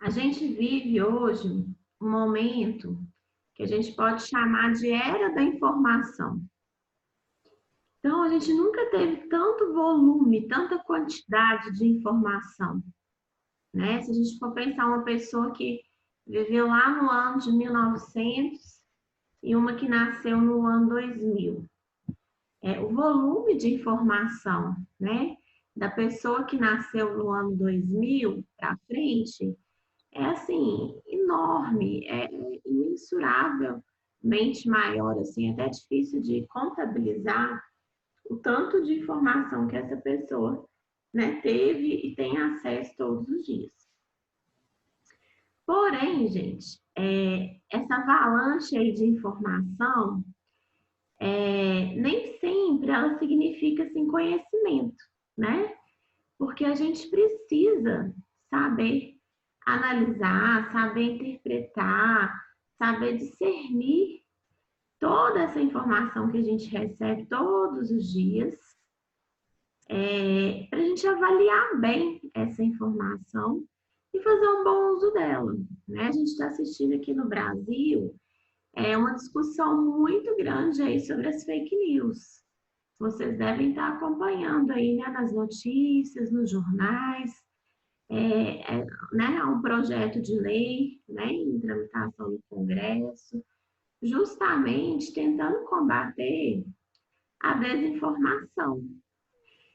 A gente vive hoje um momento que a gente pode chamar de era da informação. Então, a gente nunca teve tanto volume, tanta quantidade de informação, né? Se a gente for pensar uma pessoa que viveu lá no ano de 1900 e uma que nasceu no ano 2000. O volume de informação, né, da pessoa que nasceu no ano 2000 para frente é assim, enorme, é imensuravelmente maior, assim, é até difícil de contabilizar o tanto de informação que essa pessoa, né, teve e tem acesso todos os dias. Porém, gente, essa avalanche aí de informação, nem sempre ela significa assim, conhecimento, né? Porque a gente precisa saber analisar, saber interpretar, saber discernir toda essa informação que a gente recebe todos os dias, para a gente avaliar bem essa informação e fazer um bom uso dela. Né? A gente está assistindo aqui no Brasil uma discussão muito grande aí sobre as fake news. Vocês devem estar acompanhando aí, né, nas notícias, nos jornais. Né, um projeto de lei, né, em tramitação no Congresso, justamente tentando combater a desinformação.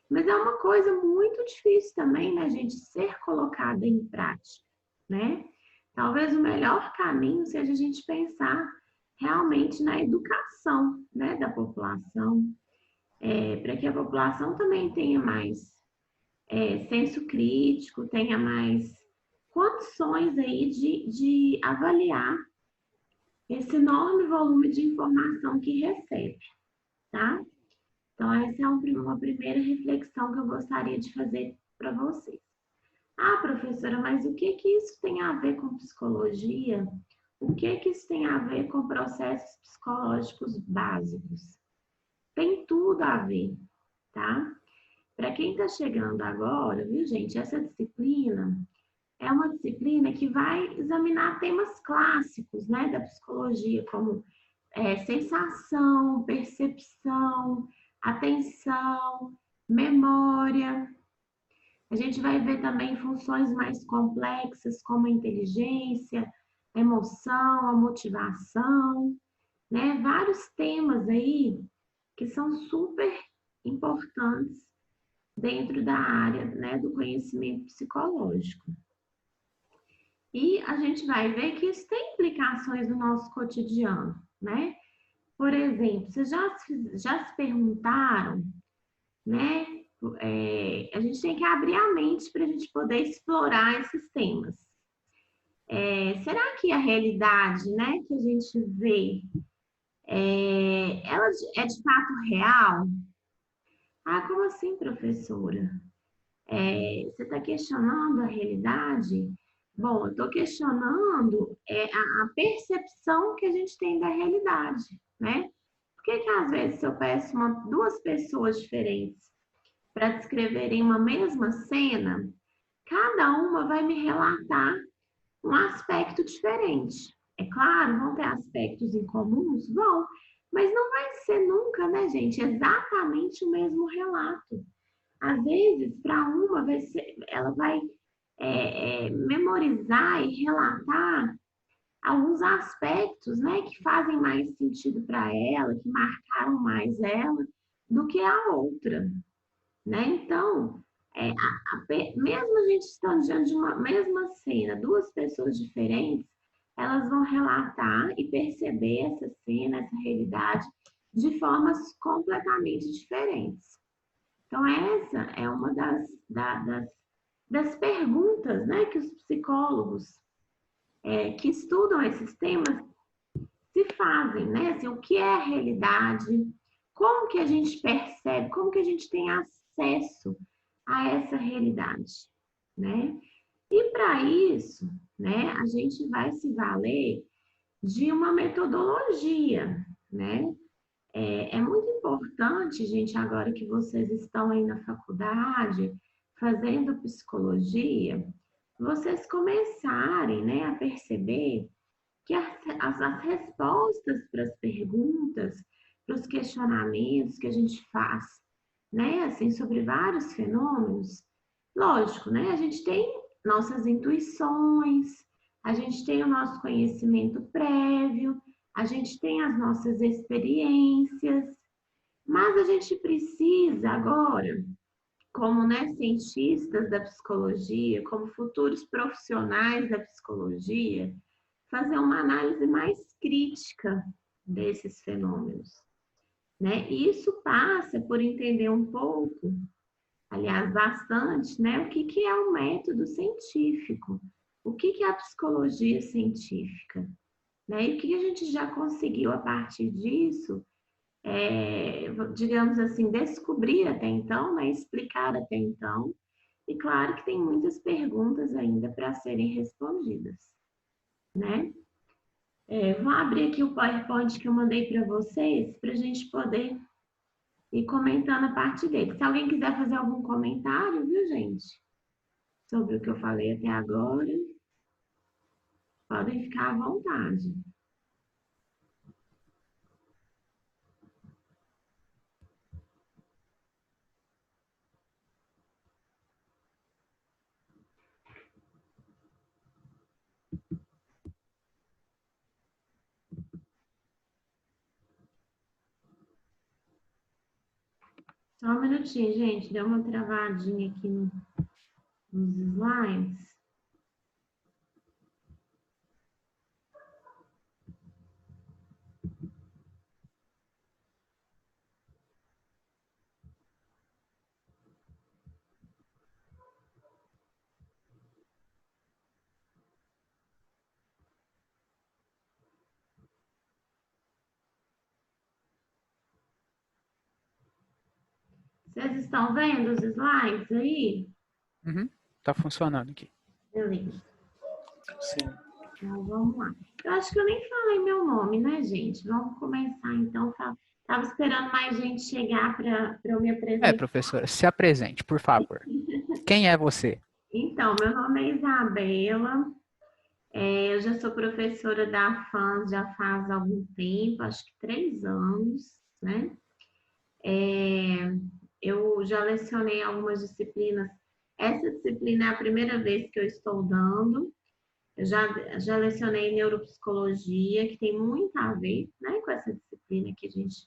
Mas é uma coisa muito difícil também, né, gente, ser colocada em prática, né? Talvez o melhor caminho seja a gente pensar realmente na educação, né, da população, para que a população também tenha mais senso crítico, tenha mais condições aí de avaliar esse enorme volume de informação que recebe, tá? Então, essa é uma primeira reflexão que eu gostaria de fazer para vocês. Ah, professora, mas o que que isso tem a ver com psicologia? O que que isso tem a ver com processos psicológicos básicos? Tem tudo a ver, tá? Para quem está chegando agora, viu, gente, essa disciplina é uma disciplina que vai examinar temas clássicos, né, da psicologia, como sensação, percepção, atenção, memória. A gente vai ver também funções mais complexas, como a inteligência, a emoção, a motivação, né? Vários temas aí que são super importantes dentro da área, né, do conhecimento psicológico. E a gente vai ver que isso tem implicações no nosso cotidiano, né? Por exemplo, vocês já se perguntaram, né? A gente tem que abrir a mente para a gente poder explorar esses temas. Será que a realidade, né, que a gente vê, ela é de fato real? Ah, como assim, professora? Você está questionando a realidade? Bom, eu estou questionando a percepção que a gente tem da realidade, né? Por que às vezes eu peço duas pessoas diferentes para descreverem uma mesma cena, cada uma vai me relatar um aspecto diferente. É claro, vão ter aspectos em comuns? Vão, mas não vai ser nunca, né, gente, exatamente o mesmo relato. Às vezes, para uma, ela vai memorizar e relatar alguns aspectos, né, que fazem mais sentido para ela, que marcaram mais ela, do que a outra, né? Então, mesmo a gente estando diante de uma mesma cena, duas pessoas diferentes, elas vão relatar e perceber essa cena, essa realidade, de formas completamente diferentes. Então, essa é uma das perguntas, né, que os psicólogos que estudam esses temas se fazem, né? Assim, o que é a realidade? Como que a gente percebe? Como que a gente tem acesso a essa realidade, né? E para isso, né, a gente vai se valer de uma metodologia, né? É muito importante, gente, agora que vocês estão aí na faculdade, fazendo psicologia, vocês começarem, né, a perceber que as respostas para as perguntas, para os questionamentos que a gente faz, né, assim, sobre vários fenômenos, lógico, né, a gente tem nossas intuições, a gente tem o nosso conhecimento prévio, a gente tem as nossas experiências, mas a gente precisa agora, como, né, cientistas da psicologia, como futuros profissionais da psicologia, fazer uma análise mais crítica desses fenômenos, né? E isso passa por entender um pouco, aliás, bastante, né, o que que é o método científico, o que que é a psicologia científica, né? E o que a gente já conseguiu a partir disso, digamos assim, descobrir até então, né, explicar até então. E claro que tem muitas perguntas ainda para serem respondidas, né? Vou abrir aqui o PowerPoint que eu mandei para vocês, para a gente poder ir comentando a partir dele. Se alguém quiser fazer algum comentário, viu, gente? Sobre o que eu falei até agora, podem ficar à vontade. Só um minutinho, gente. Deu uma travadinha aqui nos slides. Vocês estão vendo os slides aí? Uhum. Tá funcionando aqui. Beleza. Sim. Então, vamos lá. Eu acho que eu nem falei meu nome, né, gente? Vamos começar, então. Estava esperando mais gente chegar para eu me apresentar. Professora, se apresente, por favor. Quem é você? Então, meu nome é Isabela. Eu já sou professora da FANS já faz algum tempo, acho que 3 anos, né? Eu já lecionei algumas disciplinas. Essa disciplina é a primeira vez que eu estou dando. Eu já lecionei neuropsicologia, que tem muito a ver, né, com essa disciplina que a gente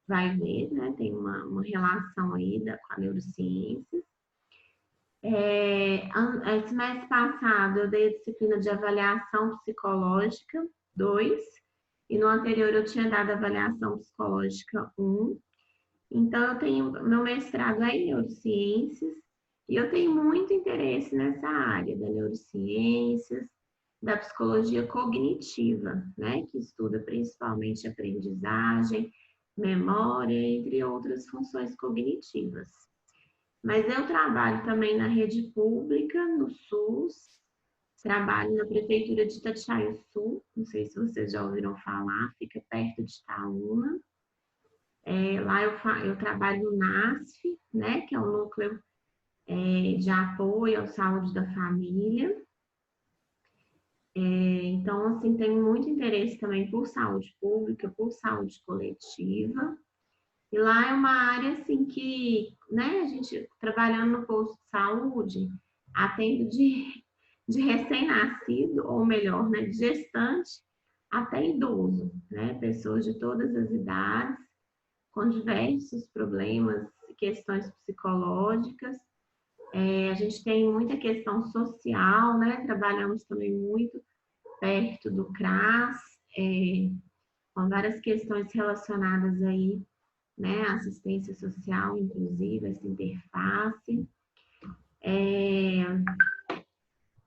vai ver, né? Tem uma relação aí com a neurociência. Esse mês passado eu dei a disciplina de avaliação psicológica 2, e no anterior eu tinha dado avaliação psicológica 1. Então, eu tenho, meu mestrado é em neurociências, e eu tenho muito interesse nessa área da neurociências, da psicologia cognitiva, né, que estuda principalmente aprendizagem, memória, entre outras funções cognitivas. Mas eu trabalho também na rede pública, no SUS, trabalho na Prefeitura de Itatiaia-Sul, não sei se vocês já ouviram falar, fica perto de Itaúna. Lá eu trabalho no NASF, né, que é o Núcleo de Apoio à Saúde da Família. Então, assim, tenho muito interesse também por saúde pública, por saúde coletiva. E lá é uma área, assim, que, né, a gente, trabalhando no posto de saúde, atende de recém-nascido, ou melhor, né, de gestante até idoso, né, pessoas de todas as idades, com diversos problemas e questões psicológicas. A gente tem muita questão social, né, trabalhamos também muito perto do CRAS, com várias questões relacionadas aí, né, assistência social, inclusive, essa interface.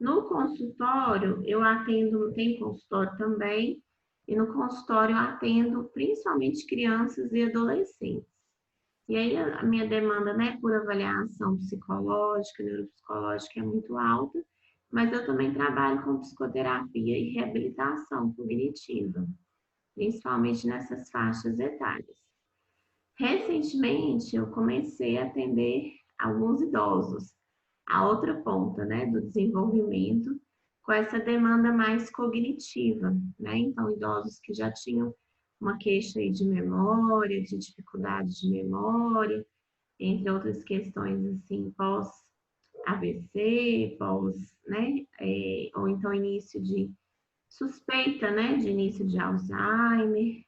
No consultório, eu atendo, tem consultório também, e no consultório eu atendo principalmente crianças e adolescentes. E aí a minha demanda, né, por avaliação psicológica, neuropsicológica é muito alta, mas eu também trabalho com psicoterapia e reabilitação cognitiva, principalmente nessas faixas etárias. Recentemente, eu comecei a atender alguns idosos, a outra ponta, né, do desenvolvimento, com essa demanda mais cognitiva, né? Então, idosos que já tinham uma queixa aí de memória, de dificuldade de memória, entre outras questões, assim, pós-AVC, pós, né, ou então início de suspeita, né, de início de Alzheimer,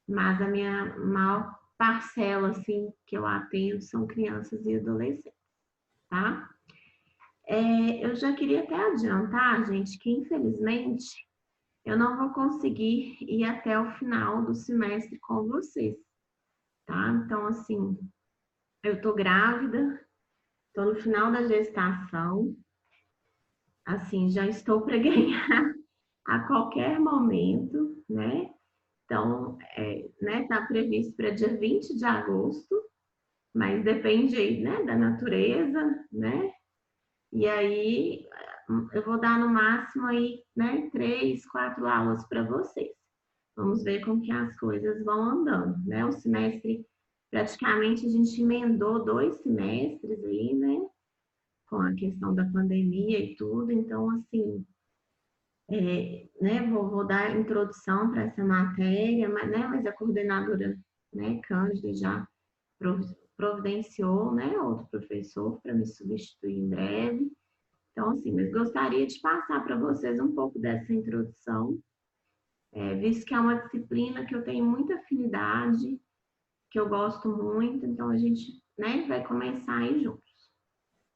mas a minha maior parcela, assim, que eu atendo são crianças e adolescentes, tá? Eu já queria até adiantar, gente, que infelizmente eu não vou conseguir ir até o final do semestre com vocês, tá? Então, assim, eu tô grávida, tô no final da gestação, assim, já estou para ganhar a qualquer momento, né? Então, né, tá previsto para dia 20 de agosto, mas depende aí, né, da natureza, né? E aí eu vou dar no máximo aí, né, 3, 4 aulas para vocês. Vamos ver como que as coisas vão andando, né? O semestre, praticamente a gente emendou 2 semestres aí, né? Com a questão da pandemia e tudo, então assim, né, vou dar introdução para essa matéria, mas a coordenadora, né, Cândida já providenciou, né, outro professor para me substituir em breve. Então, assim, mas gostaria de passar para vocês um pouco dessa introdução, visto que é uma disciplina que eu tenho muita afinidade, que eu gosto muito, então a gente, né, vai começar aí juntos.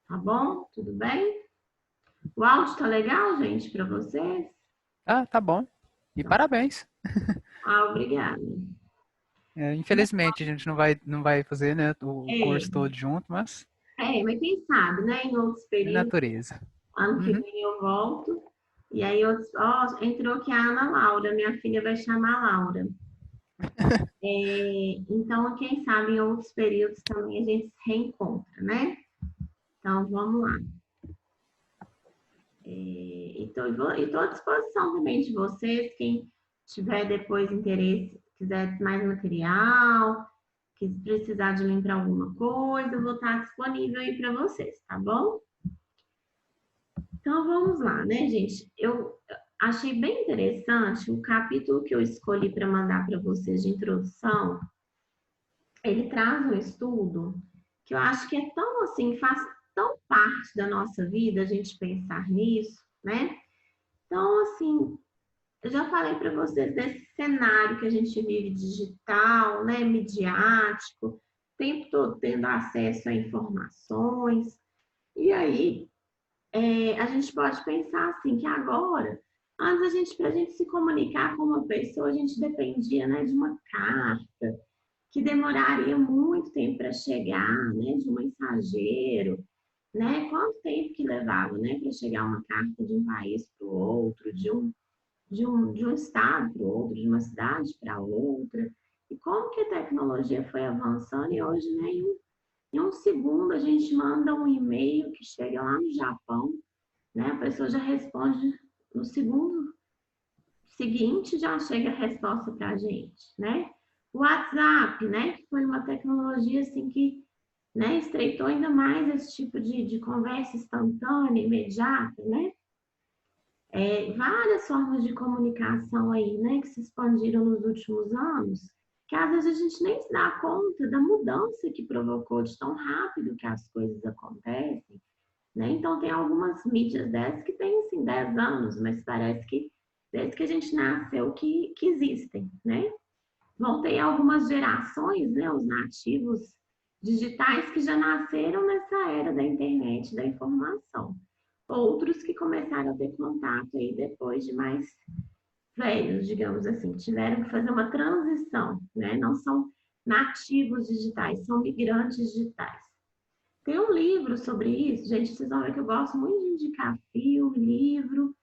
Tá bom? Tudo bem? O áudio tá legal, gente, para vocês? Ah, tá bom. E Então, parabéns. obrigada. Infelizmente, a gente não vai fazer, né, o É, curso todo junto, mas mas quem sabe, né? Em outros é períodos, natureza. ano que Uhum. vem eu volto. E aí, entrou aqui a Ana Laura, minha filha vai chamar Laura. Então, quem sabe em outros períodos também a gente se reencontra, né? Então, vamos lá. Estou à disposição também de vocês, quem tiver depois interesse, quiser mais material, que precisar de mim para alguma coisa, eu vou estar disponível aí para vocês, tá bom? Então vamos lá, né, gente? Eu achei bem interessante o capítulo que eu escolhi para mandar para vocês de introdução. Ele traz um estudo que eu acho que é tão assim, faz tão parte da nossa vida a gente pensar nisso, né? Então, assim, eu já falei para vocês desse cenário que a gente vive digital, né, midiático, o tempo todo tendo acesso a informações. E aí, a gente pode pensar assim que agora, antes para a gente se comunicar com uma pessoa, a gente dependia, né, de uma carta que demoraria muito tempo para chegar, né, de um mensageiro, né? Quanto tempo que levava, né, para chegar uma carta de um país para o outro, de um estado para o outro, de uma cidade para outra. E como que a tecnologia foi avançando e hoje, né, em um segundo a gente manda um e-mail que chega lá no Japão, né? A pessoa já responde no segundo seguinte, já chega a resposta para a gente, né? O WhatsApp, né? Que foi uma tecnologia assim que, né, estreitou ainda mais esse tipo de conversa instantânea, imediata, né? Várias formas de comunicação aí, né, que se expandiram nos últimos anos, que às vezes a gente nem se dá conta da mudança que provocou de tão rápido que as coisas acontecem, né? Então, tem algumas mídias dessas que têm, assim, 10 anos, mas parece que desde que a gente nasceu que existem, né? Vão ter algumas gerações, né, os nativos digitais que já nasceram nessa era da internet, da informação. Outros que começaram a ter contato aí depois de mais velhos, digamos assim, tiveram que fazer uma transição, né? Não são nativos digitais, são migrantes digitais. Tem um livro sobre isso, gente, vocês vão ver que eu gosto muito de indicar filme, livro,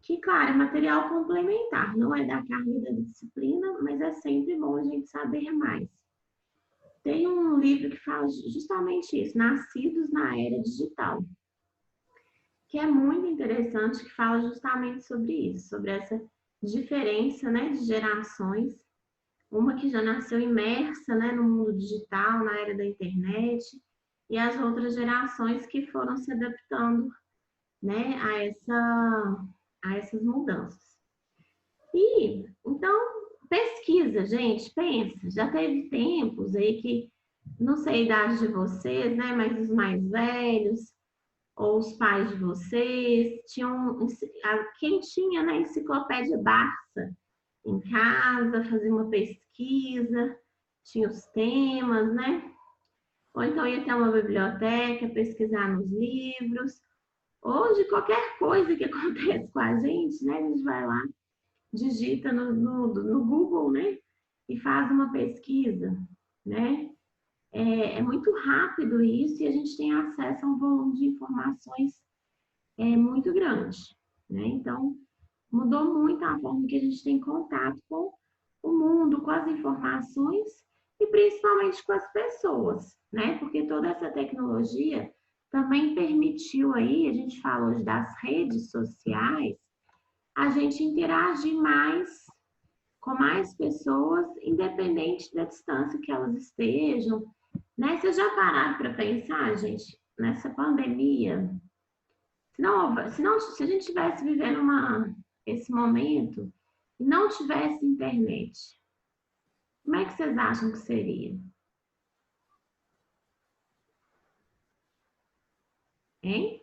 que, claro, é material complementar, não é da carga da disciplina, mas é sempre bom a gente saber mais. Tem um livro que fala justamente isso, Nascidos na Era Digital, que é muito interessante, que fala justamente sobre isso, sobre essa diferença, né, de gerações, uma que já nasceu imersa, né, no mundo digital, na era da internet, e as outras gerações que foram se adaptando, né, a essas mudanças. E, então, pesquisa, gente, pensa. Já teve tempos aí que, não sei a idade de vocês, né, mas os mais velhos, ou os pais de vocês, quem tinha na enciclopédia Barça em casa, fazia uma pesquisa, tinha os temas, né? Ou então ia até uma biblioteca, pesquisar nos livros. Hoje, qualquer coisa que acontece com a gente, né? A gente vai lá, digita no Google, né? E faz uma pesquisa, né? É muito rápido isso e a gente tem acesso a um volume de informações muito grande, né? Então, mudou muito a forma que a gente tem contato com o mundo, com as informações e principalmente com as pessoas, né? Porque toda essa tecnologia também permitiu aí, a gente fala hoje das redes sociais, a gente interagir mais com mais pessoas, independente da distância que elas estejam, né? Vocês já pararam para pensar, gente, nessa pandemia? Se a gente tivesse vivendo esse momento e não tivesse internet, como é que vocês acham que seria? Hein?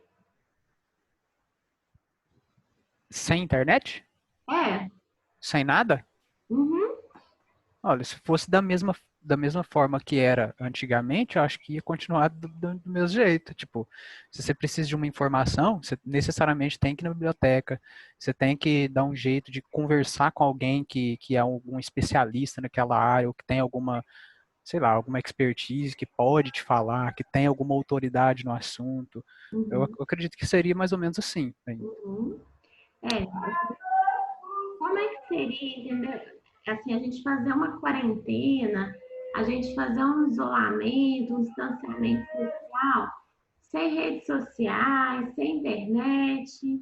Sem internet? É. Sem nada? Uhum, Olha, se fosse da mesma forma que era antigamente, eu acho que ia continuar do mesmo jeito. Tipo, se você precisa de uma informação, você necessariamente tem que ir na biblioteca, você tem que dar um jeito de conversar com alguém que é algum especialista naquela área, ou que tem alguma, sei lá, alguma expertise, que pode te falar, que tem alguma autoridade no assunto. uhum, Eu acredito que seria mais ou menos assim, né? uhum. É, como é que seria, entendeu? Assim, a gente fazer uma quarentena, a gente fazer um isolamento, um distanciamento social, sem redes sociais, sem internet.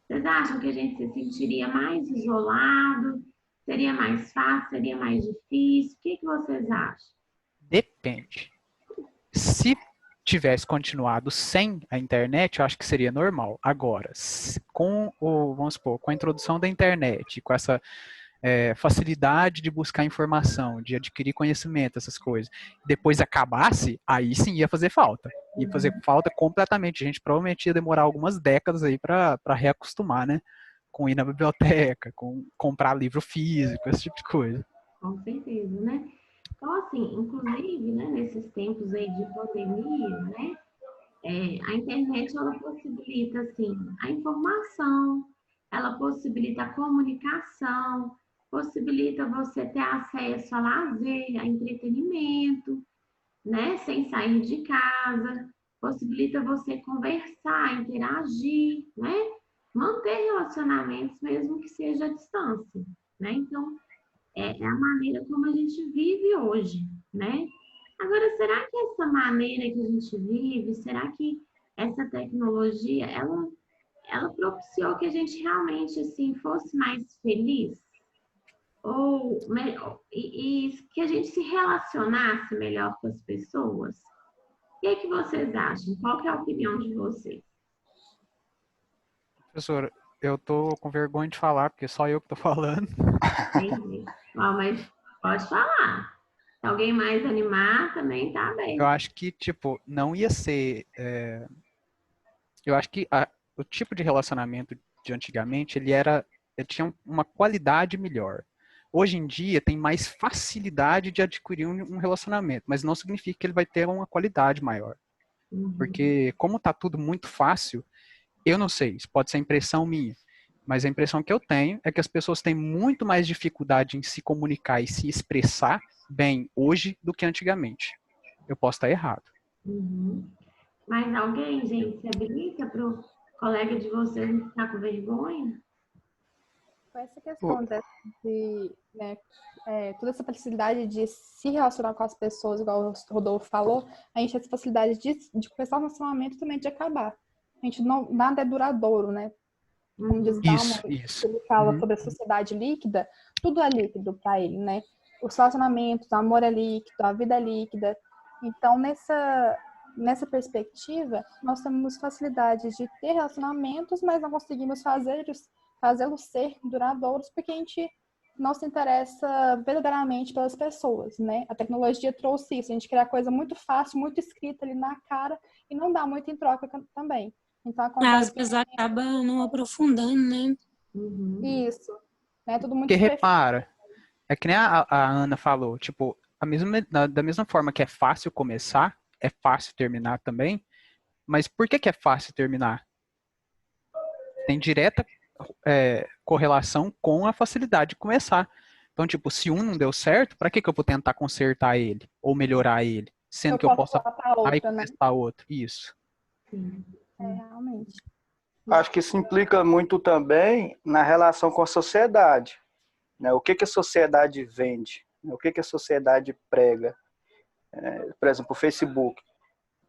Vocês acham que a gente se sentiria mais isolado? Seria mais fácil? Seria mais difícil? O que vocês acham? Depende. Se tivesse continuado sem a internet, eu acho que seria normal. Agora, vamos supor, com a introdução da internet, com essa facilidade de buscar informação, de adquirir conhecimento, essas coisas, depois acabasse, aí sim ia fazer falta. Ia fazer falta completamente. A gente provavelmente ia demorar algumas décadas aí para reacostumar, né? Com ir na biblioteca, com comprar livro físico, esse tipo de coisa. Com certeza, né? Então, assim, inclusive, né, nesses tempos aí de pandemia, né, a internet, ela possibilita, assim, a informação, ela possibilita a comunicação, possibilita você ter acesso a lazer, a entretenimento, né, sem sair de casa, possibilita você conversar, interagir, né, manter relacionamentos mesmo que seja à distância, né? Então, é a maneira como a gente vive hoje, né? Agora, será que essa maneira que a gente vive, será que essa tecnologia, ela propiciou que a gente realmente, assim, fosse mais feliz? Ou, e que a gente se relacionasse melhor com as pessoas? O que é que vocês acham? Qual que é a opinião de vocês? Professor, eu tô com vergonha de falar, porque só eu que tô falando. Entendi. Ah, mas pode falar. Se alguém mais animar, também tá Eu bem. acho que, tipo, não ia ser. Eu acho que o tipo de relacionamento de antigamente, ele tinha uma qualidade melhor. Hoje em dia tem mais facilidade de adquirir um relacionamento, mas não significa que ele vai ter uma qualidade maior. Uhum, Porque como tá tudo muito fácil, eu não sei, isso pode ser impressão minha, mas a impressão que eu tenho é que as pessoas têm muito mais dificuldade em se comunicar e se expressar bem hoje do que antigamente. Eu posso estar errado. uhum. Mas alguém, gente, se habilita para o colega de vocês não ficar com vergonha? Com essa questão de, né, toda essa facilidade de se relacionar com as pessoas, igual o Rodolfo falou, a gente tem essa facilidade de começar o relacionamento também de acabar. A gente não, nada é duradouro, né? Como diz Uhum, Bauman, Isso. ele fala Uhum. sobre a sociedade líquida, tudo é líquido para ele, né? Os relacionamentos, o amor é líquido, a vida é líquida. Então, nessa perspectiva, nós temos facilidade de ter relacionamentos, mas não conseguimos fazê-los ser duradouros porque a gente não se interessa verdadeiramente pelas pessoas, né? A tecnologia trouxe isso, a gente cria coisa muito fácil, muito escrita ali na cara e não dá muito em troca também. Então, As acontece pessoas acabam não aprofundando, né? isso, né? Tudo muito Porque superficial. repara, é que nem a Ana falou, tipo, da mesma forma que é fácil começar, é fácil terminar também, mas por que é fácil terminar? Tem direta correlação com a facilidade de começar. Então, tipo, se um não deu certo, para que eu vou tentar consertar ele ou melhorar ele? Sendo que eu posso pular para aí outra, né? começar outro. Isso. Realmente. Acho que isso implica muito também na relação com a sociedade, né? O que a sociedade vende? O que a sociedade prega? Por exemplo, o Facebook.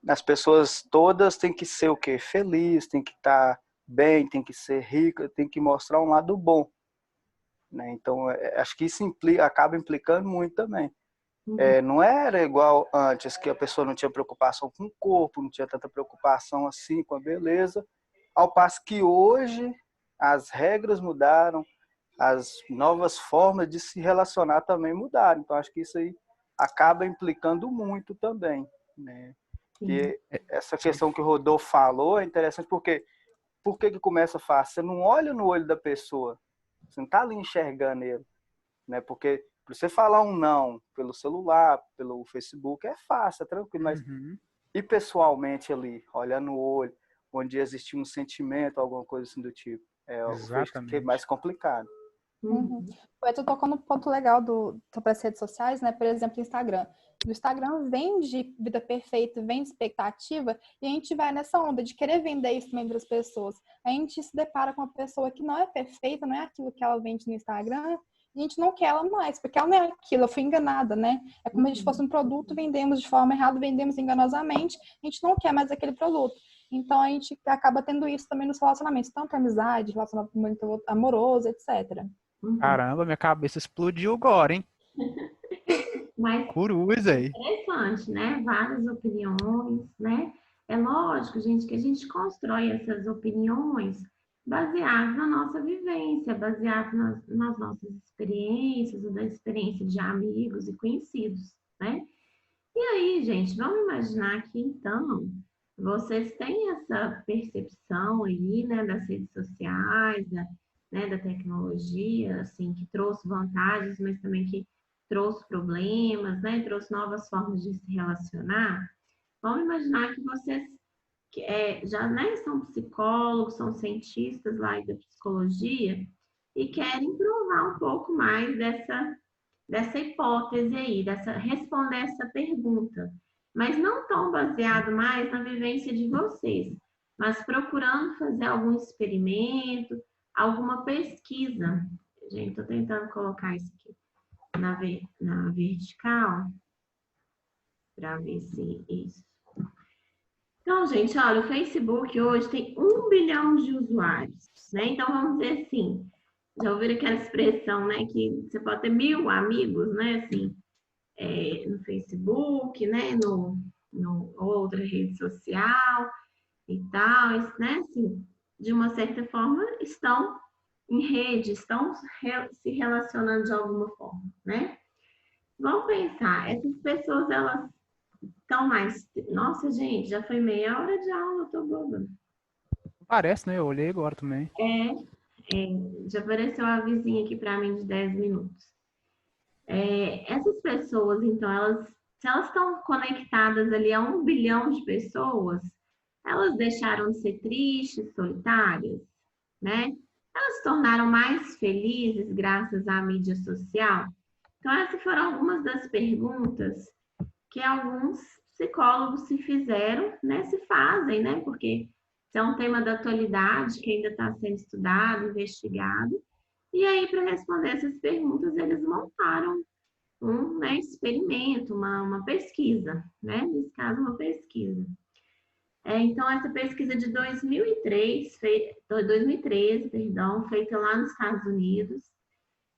As pessoas todas têm que ser o quê? Feliz, têm que estar bem, têm que ser rica, têm que mostrar um lado bom, né? Então, acho que isso acaba implicando muito também. Não era igual antes, que a pessoa não tinha preocupação com o corpo, não tinha tanta preocupação assim com a beleza, ao passo que hoje as regras mudaram, as novas formas de se relacionar também mudaram. Então, acho que isso aí acaba implicando muito também, né? E essa questão que o Rodolfo falou é interessante porque por que começa fácil? Você não olha no olho da pessoa, você não está ali enxergando ele, né? Porque para você falar um não pelo celular, pelo Facebook, é fácil, é tranquilo, mas e pessoalmente ali, olhando no olho, onde existia um sentimento, alguma coisa assim do tipo, eu vejo que é mais complicado. O Edson tocou no ponto legal sobre as redes sociais, né? Por exemplo, o Instagram. O Instagram vende vida perfeita, vende expectativa, e a gente vai nessa onda de querer vender isso também para as pessoas. A gente se depara com uma pessoa que não é perfeita, não é aquilo que ela vende no Instagram, e a gente não quer ela mais, porque ela não é aquilo, eu fui enganada, né? É como se a gente fosse um produto, vendemos de forma errada, vendemos enganosamente, a gente não quer mais aquele produto. Então, a gente acaba tendo isso também nos relacionamentos, tanto amizade, relacionamento amoroso, etc. Caramba, minha cabeça explodiu agora, hein? Mas Coruja aí. interessante, né? Várias opiniões, né? É lógico, gente, que a gente constrói essas opiniões baseadas na nossa vivência, baseadas nas nossas experiências, ou da experiência de amigos e conhecidos, né? E aí, gente, vamos imaginar que, então, vocês têm essa percepção aí, né, das redes sociais, da tecnologia, assim, que trouxe vantagens, mas também que trouxe problemas, né, trouxe novas formas de se relacionar. Vamos imaginar que vocês já, né, são psicólogos, são cientistas lá da psicologia e querem provar um pouco mais dessa hipótese aí, responder essa pergunta. Mas não tão baseado mais na vivência de vocês, mas procurando fazer algum experimento, alguma pesquisa. Gente, estou tentando colocar isso aqui na vertical, para ver se isso. Então, gente, olha, o Facebook hoje tem 1 bilhão de usuários, né? Então, vamos dizer assim, já ouviram aquela expressão, né, que você pode ter 1000 amigos, né, assim, no Facebook, né, no outra rede social e tal, né, assim, de uma certa forma, estão em rede, estão se relacionando de alguma forma, né? Vamos pensar, essas pessoas, elas estão mais... Nossa, gente, já foi meia hora de aula, eu tô boba. Parece, né? Eu olhei agora também. Já apareceu a vizinha aqui para mim de 10 minutos. Essas pessoas, então, se elas estão conectadas ali a 1 bilhão de pessoas, elas deixaram de ser tristes, solitárias, né? Elas se tornaram mais felizes graças à mídia social. Então, essas foram algumas das perguntas que alguns psicólogos se fizeram, né? Se fazem, né? Porque isso é um tema da atualidade que ainda está sendo estudado, investigado. E aí, para responder essas perguntas, eles montaram um, né, experimento, uma pesquisa, né? Nesse caso, uma pesquisa. Então, essa pesquisa de 2013, feita lá nos Estados Unidos,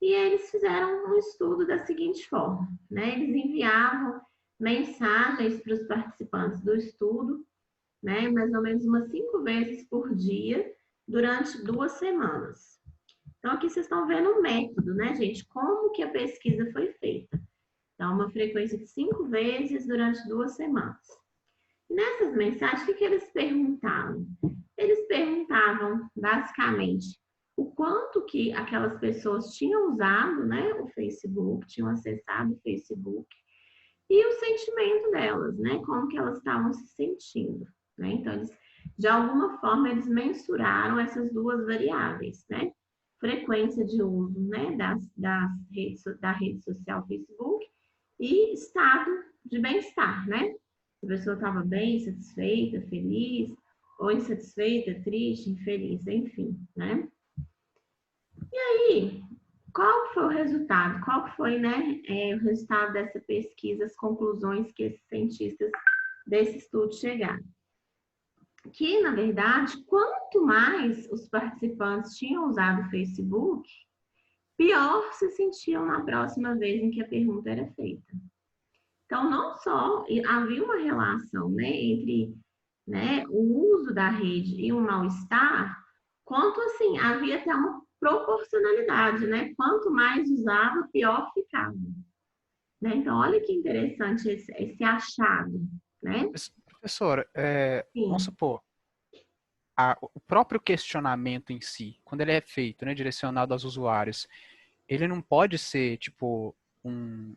e eles fizeram um estudo da seguinte forma, né? Eles enviavam mensagens para os participantes do estudo, né, mais ou menos umas 5 vezes por dia, durante 2 semanas. Então, aqui vocês estão vendo o método, né, gente? Como que a pesquisa foi feita. Então, uma frequência de 5 vezes durante 2 semanas. E nessas mensagens, o que eles perguntavam? Eles perguntavam, basicamente, o quanto que aquelas pessoas tinham usado, né, o Facebook, tinham acessado o Facebook, e o sentimento delas, né, como que elas estavam se sentindo, né? Então, eles, de alguma forma, eles mensuraram essas duas variáveis, né? Frequência de uso, né, da rede social Facebook e estado de bem-estar, né? Se a pessoa estava bem, satisfeita, feliz, ou insatisfeita, triste, infeliz, enfim, né? E aí, qual foi o resultado? Qual foi, né, o resultado dessa pesquisa, as conclusões que esses cientistas desse estudo chegaram? Que, na verdade, quanto mais os participantes tinham usado o Facebook, pior se sentiam na próxima vez em que a pergunta era feita. Então, não só havia uma relação, né, entre, né, o uso da rede e o mal-estar, quanto, assim, havia até uma proporcionalidade, né? Quanto mais usava, pior ficava. Né? Então, olha que interessante esse achado, né? Professora, vamos Sim. supor, o próprio questionamento em si, quando ele é feito, né, direcionado aos usuários, ele não pode ser, tipo, um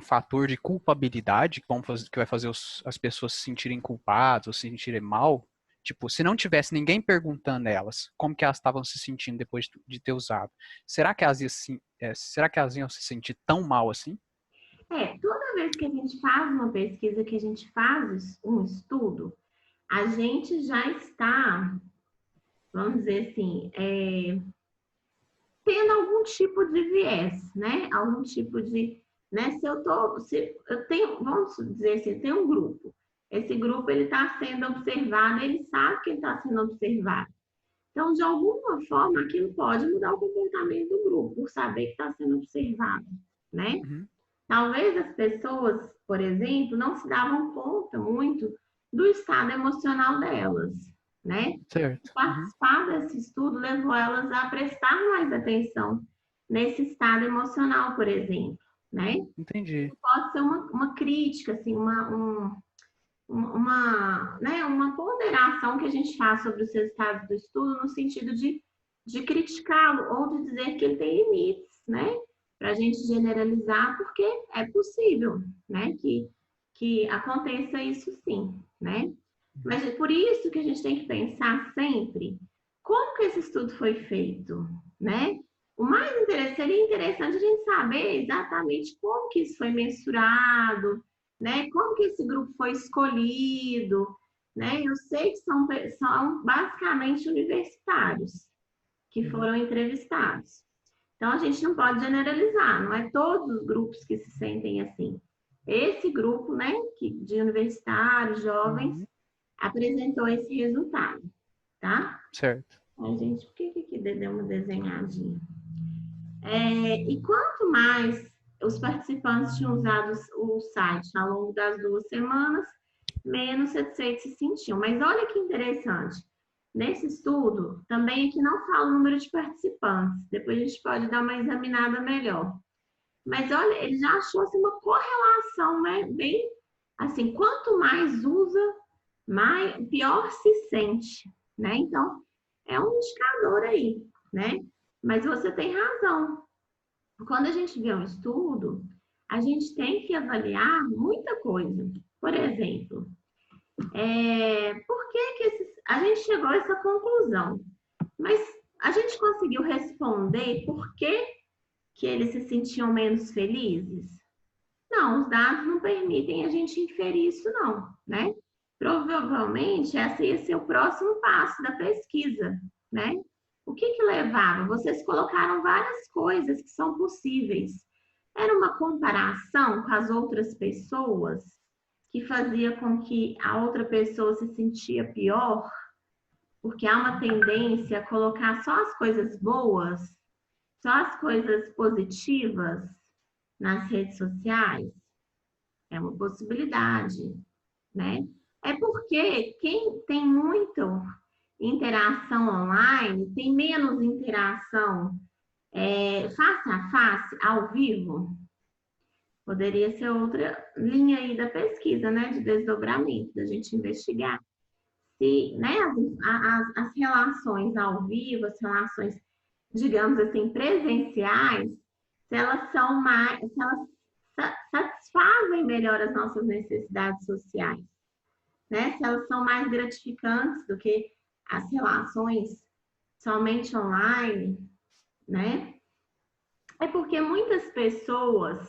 fator de culpabilidade que vai fazer as pessoas se sentirem culpadas ou se sentirem mal? Tipo, se não tivesse ninguém perguntando a elas como que elas estavam se sentindo depois de ter usado, será que será que elas iam se sentir tão mal assim? Toda vez que a gente faz uma pesquisa, que a gente faz um estudo, a gente já está, vamos dizer assim, tendo algum tipo de viés, né? Algum tipo de, né? Se eu tenho, vamos dizer assim, tem um grupo. Esse grupo ele está sendo observado, ele sabe que ele está sendo observado. Então, de alguma forma, aquilo pode mudar o comportamento do grupo, por saber que está sendo observado, né? Uhum. Talvez as pessoas, por exemplo, não se davam conta muito do estado emocional delas, né? Certo. Participar desse estudo levou elas a prestar mais atenção nesse estado emocional, por exemplo, né? Entendi. Pode ser uma crítica, assim, né, uma ponderação que a gente faz sobre os resultados do estudo no sentido de criticá-lo ou de dizer que ele tem limites, né? Para a gente generalizar, porque é possível, né? Que aconteça isso sim, né? Mas é por isso que a gente tem que pensar sempre como que esse estudo foi feito, né? O mais interessante, seria interessante a gente saber exatamente como que isso foi mensurado, né? Como que esse grupo foi escolhido, né? Eu sei que são basicamente universitários que foram entrevistados. Então, a gente não pode generalizar, não é todos os grupos que se sentem assim. Esse grupo, né, de universitários, jovens, apresentou esse resultado, tá? Certo. Ai, gente, por que deu uma desenhadinha? E quanto mais os participantes tinham usado o site ao longo das 2 semanas, menos satisfeitos se sentiam. Mas olha que interessante. Nesse estudo, também aqui não fala o número de participantes. Depois a gente pode dar uma examinada melhor. Mas olha, ele já achou assim, uma correlação, né? Bem assim, quanto mais usa, pior se sente, né? Então, é um indicador aí, né? Mas você tem razão. Quando a gente vê um estudo, a gente tem que avaliar muita coisa. Por exemplo, por que a gente chegou a essa conclusão? Mas a gente conseguiu responder por que eles se sentiam menos felizes? Não, os dados não permitem a gente inferir isso não, né? Provavelmente esse ia ser o próximo passo da pesquisa, né? O que levava? Vocês colocaram várias coisas que são possíveis. Era uma comparação com as outras pessoas que fazia com que a outra pessoa se sentia pior, porque há uma tendência a colocar só as coisas boas, só as coisas positivas nas redes sociais. É uma possibilidade, né? É porque quem tem muita interação online tem menos interação face a face, ao vivo. Poderia ser outra linha aí da pesquisa, né? De desdobramento, da gente investigar se, né, as relações ao vivo, as relações, digamos assim, presenciais, se elas são mais, se elas satisfazem melhor as nossas necessidades sociais, né? Se elas são mais gratificantes do que as relações somente online, né? É porque muitas pessoas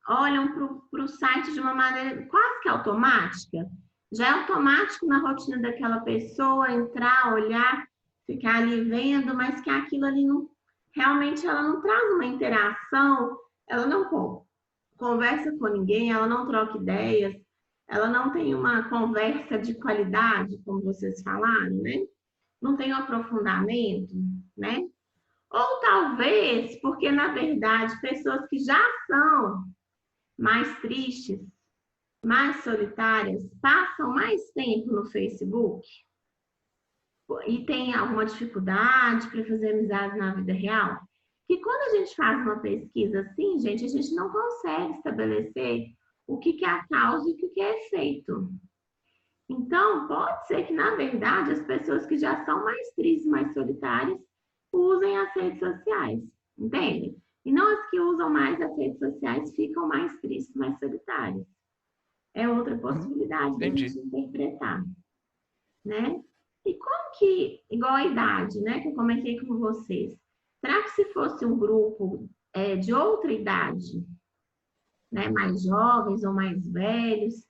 olham para o site de uma maneira quase que automática. Já é automático na rotina daquela pessoa entrar, olhar, ficar ali vendo, mas que aquilo ali não, realmente ela não traz uma interação, ela não conversa com ninguém, ela não troca ideias, ela não tem uma conversa de qualidade, como vocês falaram, né? Não tem um aprofundamento, né? Ou talvez, porque na verdade, pessoas que já são mais tristes, mais solitárias, passam mais tempo no Facebook e têm alguma dificuldade para fazer amizade na vida real. Que quando a gente faz uma pesquisa assim, gente, a gente não consegue estabelecer o que é a causa e o que é efeito. Então, pode ser que, na verdade, as pessoas que já são mais tristes, mais solitárias, usem as redes sociais, entende? E não as que usam mais as redes sociais ficam mais tristes, mais solitárias. É outra possibilidade de a gente interpretar, né? E como que, igual a idade, né, que eu comentei com vocês, será que se fosse um grupo de outra idade, né, mais jovens ou mais velhos,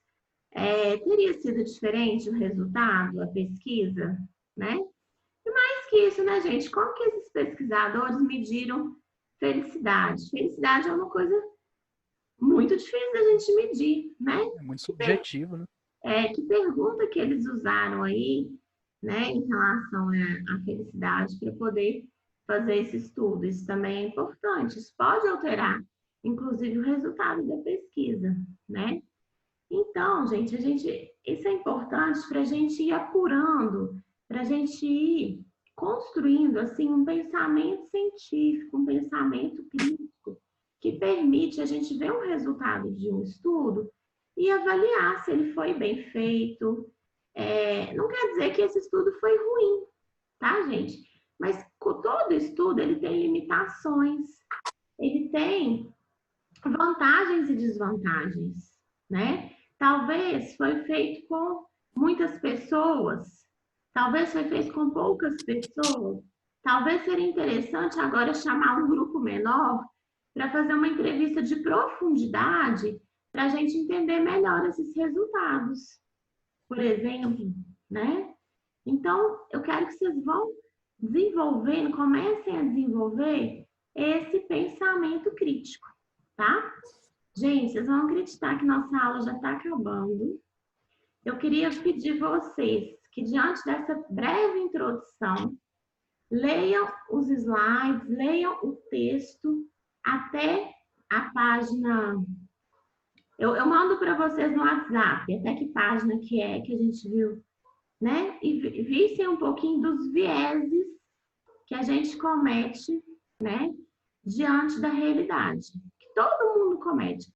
teria sido diferente o resultado, a pesquisa, né? E mais que isso, né, gente? Como que esses pesquisadores mediram felicidade? Felicidade é uma coisa muito difícil da gente medir, né? É muito subjetivo, né? Que pergunta que eles usaram aí, né, em relação à felicidade para poder fazer esse estudo? Isso também é importante. Isso pode alterar, inclusive, o resultado da pesquisa, né? Então, gente, isso é importante para a gente ir apurando, para a gente ir construindo assim um pensamento científico, um pensamento crítico, que permite a gente ver um resultado de um estudo e avaliar se ele foi bem feito. Não quer dizer que esse estudo foi ruim, tá, gente? Mas todo estudo ele tem limitações, ele tem vantagens e desvantagens, né? Talvez foi feito com muitas pessoas, talvez foi feito com poucas pessoas. Talvez seria interessante agora chamar um grupo menor para fazer uma entrevista de profundidade para a gente entender melhor esses resultados, por exemplo, né? Então, eu quero que vocês vão desenvolvendo, comecem a desenvolver esse pensamento crítico, tá? Gente, vocês vão acreditar que nossa aula já está acabando. Eu queria pedir vocês que, diante dessa breve introdução, leiam os slides, leiam o texto até a página. Eu mando para vocês no WhatsApp, até que página que a gente viu, né? E vissem um pouquinho dos vieses que a gente comete, né? Diante da realidade, que todo mundo comete.